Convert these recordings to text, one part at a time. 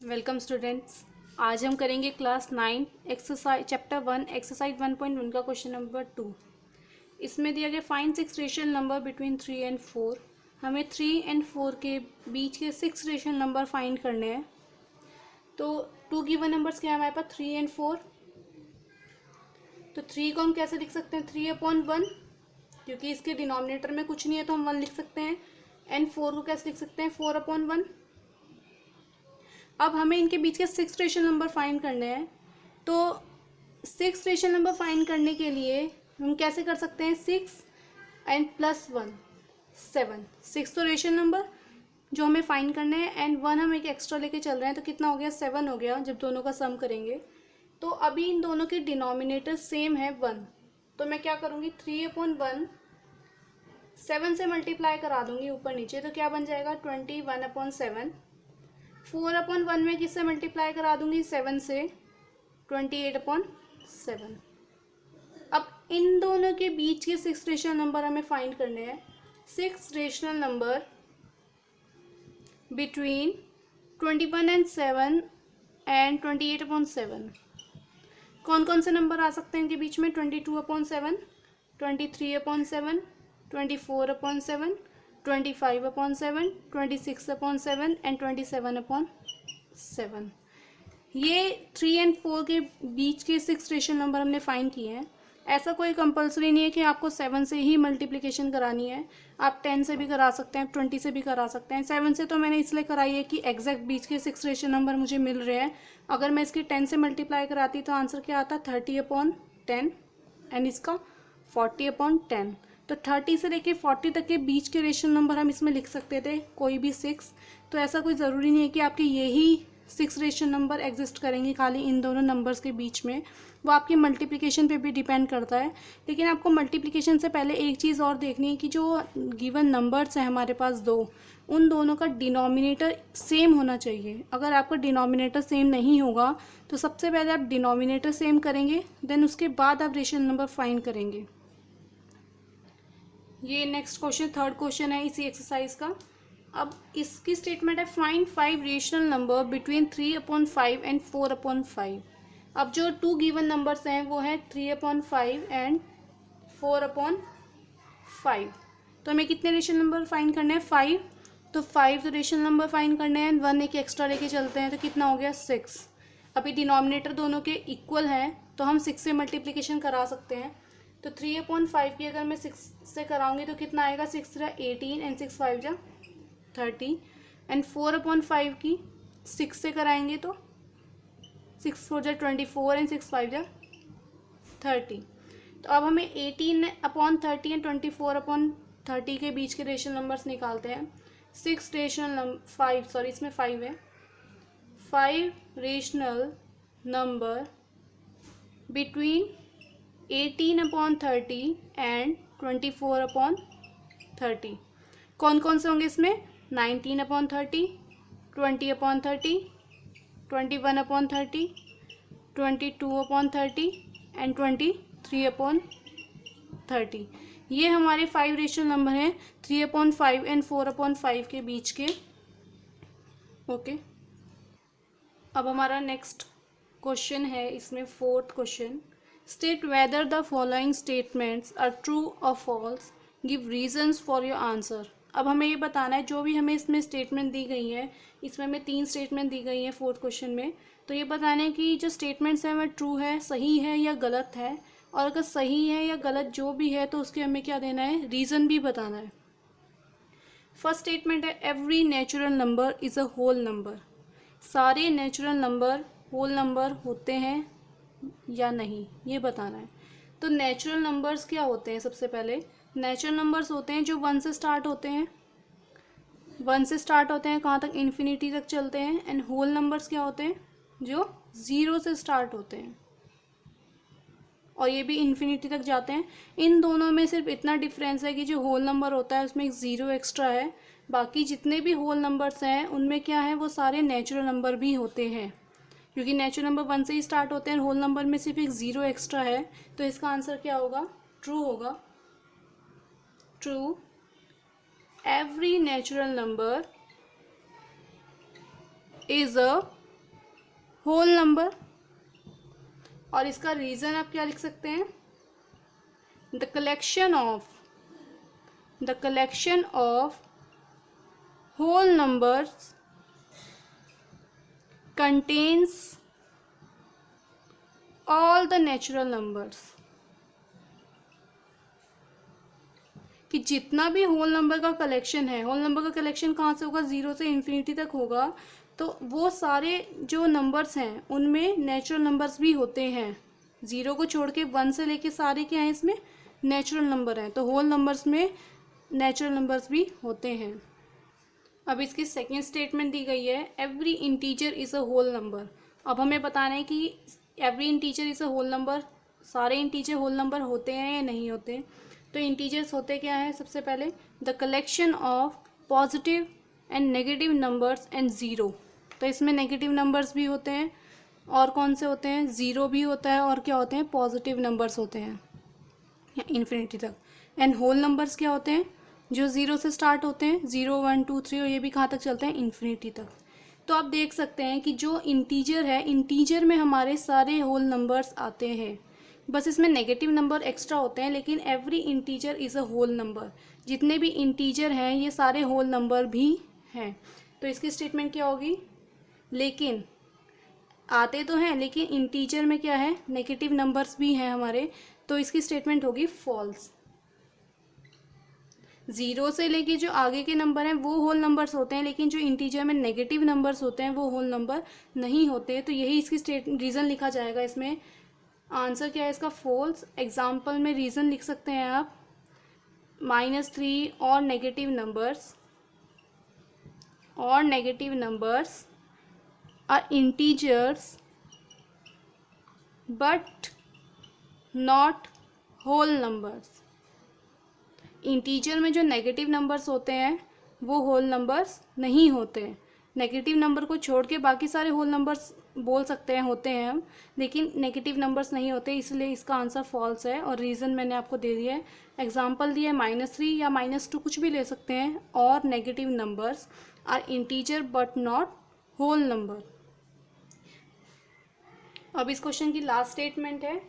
Welcome students. आज हम करेंगे क्लास 9 एक्सरसाइज चैप्टर 1 एक्सरसाइज 1.1 का क्वेश्चन नंबर 2। इसमें दिया गया find 6 rational number between 3 and 4। हमें 3 एंड 4 के बीच के 6 रेशनल नंबर फाइंड करने हैं। तो 2 गिवन नंबर्स क्या है हमारे पास, 3 एंड 4। तो 3 को हम कैसे लिख सकते हैं, 3/1, क्योंकि इसके डिनोमिनेटर में कुछ नहीं है तो हम 1 लिख सकते हैं। एंड 4 को कैसे लिख सकते हैं, 4/1। अब हमें इनके बीच के 6 रेशनल नंबर फाइंड करने हैं। तो 6 रेशनल नंबर फाइंड करने के लिए हम कैसे कर सकते हैं, 6 एंड +1 7। 6 तो रेशनल नंबर जो हमें फाइंड करने हैं एंड 1 हम एक एक्स्ट्रा लेके चल रहे हैं, तो कितना हो गया, 7 हो गया जब दोनों का सम करेंगे। तो अभी इन दोनों के डिनोमिनेटर सेम है 1, तो मैं क्या करूँगी, 3/1 7 से मल्टीप्लाई करा दूंगी ऊपर नीचे, तो क्या बन जाएगा 21/7। 4/1 में किससे मल्टीप्लाई करा दूंगी, 7 से, 28/7। अब इन दोनों के बीच के 6 रेशनल नंबर हमें फाइंड करने हैं। 6 रेशनल नंबर बिटवीन 21/7 एंड 28/7। कौन कौन से नंबर आ सकते हैं इनके बीच में, 22/7, 23/7, 24/7, 25/7, 26/7 एंड 27/7। ये 3 एंड 4 के बीच के 6 रेशनल नंबर हमने फाइंड किए हैं। ऐसा कोई कंपलसरी नहीं है कि आपको 7 से ही मल्टीप्लिकेशन करानी है, आप 10 से भी करा सकते हैं, 20 से भी करा सकते हैं। 7 से तो मैंने इसलिए कराई है कि एग्जैक्ट बीच के 6 रेशनल नंबर मुझे मिल रहे हैं। अगर मैं इसकी 10 से मल्टीप्लाई कराती तो आंसर क्या आता, 30/10 एंड इसका 40/10। तो 30 से लेके 40 तक के बीच के रेशनल नंबर हम इसमें लिख सकते थे, कोई भी 6। तो ऐसा कोई ज़रूरी नहीं है कि आपके यही 6 रेशनल नंबर एग्जिस्ट करेंगे खाली इन दोनों नंबर्स के बीच में, वो आपकी मल्टीप्लिकेशन पे भी डिपेंड करता है। लेकिन आपको मल्टीप्लिकेशन से पहले एक चीज़ और देखनी है कि जो गिवन नंबर्स हैं हमारे पास दो, उन दोनों का डिनोमिनेटर सेम होना चाहिए। अगर आपका डिनोमिनेटर सेम नहीं होगा तो सबसे पहले आप डिनोमिनेटर सेम करेंगे, देन उसके बाद आप रेशनल नंबर फाइंड करेंगे। ये नेक्स्ट क्वेश्चन, थर्ड क्वेश्चन है इसी एक्सरसाइज का। अब इसकी स्टेटमेंट है, find 5 rational number between 3/5 and 4/5। अब जो 2 गिवन नंबर्स हैं वो हैं 3/5 एंड 4/5। तो हमें कितने रेशनल नंबर फाइंड करने हैं, 5। तो 5 तो रेशनल नंबर फाइंड करने हैं, 1 एक एक्स्ट्रा लेके चलते हैं, तो कितना हो गया, 6। अभी डिनोमिनेटर दोनों के इक्वल हैं तो हम 6 से मल्टीप्लिकेशन करा सकते हैं। तो 3/5 की अगर मैं 6 से कराऊंगी तो कितना आएगा, 6 18 एंड 6 5 30 एंड 4/5 की 6 से कराएंगे तो 6 4 24 एंड 6 5 30। तो अब हमें 18/30 एंड 24/30 के बीच के रेशनल नंबर्स निकालते हैं। 6 रेशनल नंबर 5, सॉरी इसमें 5 है, 5 रेशनल नंबर बिटवीन 18/30 एंड 24/30। कौन कौन से होंगे इसमें, 19/30, 20/30, 21/30, 22/30 एंड 23/30। ये हमारे 5 रेशनल नंबर हैं 3/5 एंड 4/5 के बीच के। ओके, अब हमारा नेक्स्ट क्वेश्चन है, इसमें fourth question. State whether the following statements are true और false, give reasons for your answer. अब हमें ये बताना है, जो भी हमें इसमें स्टेटमेंट दी गई है, इसमें हमें 3 स्टेटमेंट दी गई हैं फोर्थ क्वेश्चन में। तो ये बताना है कि जो स्टेटमेंट्स हैं वह ट्रू है, सही है या गलत है, और अगर सही है या गलत जो भी है तो उसके हमें क्या देना है, रीज़न भी बताना है। फर्स्ट स्टेटमेंट है, every natural number is a whole number. सारे नेचुरल नंबर होल नंबर होते हैं या नहीं, ये बताना है। तो नेचुरल नंबर्स क्या होते हैं, सबसे पहले नेचुरल नंबर्स होते हैं जो 1 से स्टार्ट होते हैं, 1 से स्टार्ट होते हैं, कहाँ तक, इन्फिनिटी तक चलते हैं। एंड होल नंबर्स क्या होते हैं, जो 0 से स्टार्ट होते हैं और ये भी इन्फिनिटी तक जाते हैं। इन दोनों में सिर्फ इतना डिफरेंस है कि जो होल नंबर होता है उसमें एक 0 एक्स्ट्रा है, बाकी जितने भी होल नंबर्स हैं उनमें क्या है, वो सारे नेचुरल नंबर भी होते हैं। क्योंकि नेचुरल नंबर 1 से ही स्टार्ट होते हैं, होल नंबर में सिर्फ एक 0 एक्स्ट्रा है, तो इसका आंसर क्या होगा, ट्रू होगा। True, every natural number is a whole number. और इसका रीज़न आप क्या लिख सकते हैं, the collection of whole numbers contains all the natural numbers, कि जितना भी होल नंबर का कलेक्शन है, होल नंबर का कलेक्शन कहाँ से होगा, 0 से इन्फिनिटी तक होगा, तो वो सारे जो नंबर्स हैं उनमें नेचुरल नंबर्स भी होते हैं। 0 को छोड़ के 1 से लेके सारे क्या हैं इसमें नेचुरल नंबर हैं, तो होल नंबर्स में नेचुरल नंबर्स भी होते हैं। अब इसकी सेकेंड स्टेटमेंट दी गई है, every integer is a whole number. अब हमें बताना है कि every integer is a whole number, सारे इंटीजर होल नंबर होते हैं या नहीं होते। तो इंटीजर्स होते क्या है, सबसे पहले the collection of positive and negative numbers and zero. तो इसमें नेगेटिव नंबर्स भी होते हैं, और कौन से होते हैं, ज़ीरो भी होता है, और क्या होते हैं, पॉजिटिव नंबर्स होते हैं इन्फिनिटी तक। एंड होल नंबर्स क्या होते हैं, जो 0 से स्टार्ट होते हैं, 0 1 2 3, और ये भी कहाँ तक चलते हैं, इन्फिनिटी तक। तो आप देख सकते हैं कि जो इंटीजर है, इंटीजर में हमारे सारे होल नंबर्स आते हैं, बस इसमें नेगेटिव नंबर एक्स्ट्रा होते हैं, लेकिन every integer is a whole number. जितने भी इंटीजर हैं ये सारे होल नंबर भी हैं। तो इसकी स्टेटमेंट क्या होगी, लेकिन आते तो हैं लेकिन इंटीजर में क्या है, नेगेटिव नंबर्स भी हैं हमारे, तो इसकी स्टेटमेंट होगी फॉल्स। 0 से लेके जो आगे के नंबर हैं वो होल नंबर्स होते हैं, लेकिन जो इंटीजर में नेगेटिव नंबर्स होते हैं वो होल नंबर नहीं होते। तो यही इसकी रीज़न लिखा जाएगा इसमें। आंसर क्या है इसका, फॉल्स। एग्जाम्पल में रीज़न लिख सकते हैं आप, -3 और negative numbers are integers but not whole numbers. Integer में जो नेगेटिव नंबर्स होते हैं वो होल नंबर्स नहीं होते। नेगेटिव नंबर को छोड़ के बाकी सारे होल नंबर्स बोल सकते हैं, होते हैं हम, लेकिन नेगेटिव नंबर्स नहीं होते, इसलिए इसका आंसर फॉल्स है। और रीज़न मैंने आपको दे दिया है, एग्जांपल दिया है, -3 या -2 कुछ भी ले सकते हैं। और negative numbers are integer but not whole number. अब इस क्वेश्चन की लास्ट स्टेटमेंट है,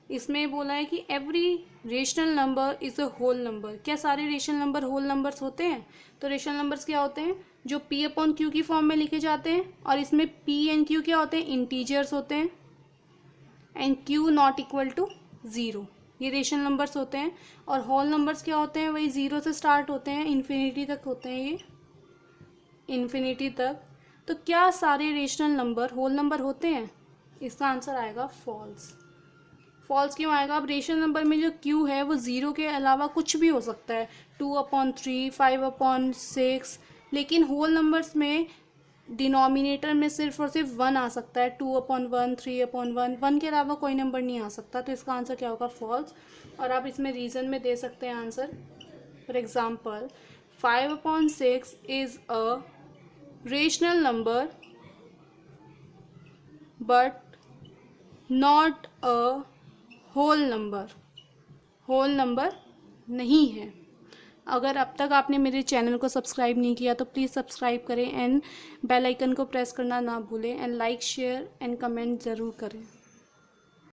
इसमें बोला है कि every rational number is a whole number. क्या सारे रेशनल नंबर होल नंबर्स होते हैं? तो रेशनल नंबर्स क्या होते हैं, जो P/Q की फॉर्म में लिखे जाते हैं, और इसमें P एंड Q क्या होते हैं, इंटीजर्स होते हैं, and Q not equal to 0, ये रेशनल नंबर्स होते हैं। और होल नंबर्स क्या होते हैं, वही 0 से स्टार्ट होते हैं, इन्फिनिटी तक होते हैं, ये इन्फिनिटी तक। तो क्या सारे रेशनल नंबर होल नंबर होते हैं? इसका आंसर आएगा फॉल्स। फॉल्स क्यों आएगा, अब रेशनल नंबर में जो Q है वो 0 के अलावा कुछ भी हो सकता है, 2/3, 5/6, लेकिन होल नंबर्स में डिनोमिनेटर में सिर्फ और सिर्फ 1 आ सकता है, 2/1, 3/1, 1 के अलावा कोई नंबर नहीं आ सकता। तो इसका आंसर क्या होगा, फॉल्स। और आप इसमें रीज़न में दे सकते हैं answer. For example 5/6 is a rational number but not a whole number नहीं है। अगर अब तक आपने मेरे चैनल को सब्सक्राइब नहीं किया तो प्लीज़ सब्सक्राइब करें, एंड बेल आइकन को प्रेस करना ना भूलें, and like share and comment ज़रूर करें।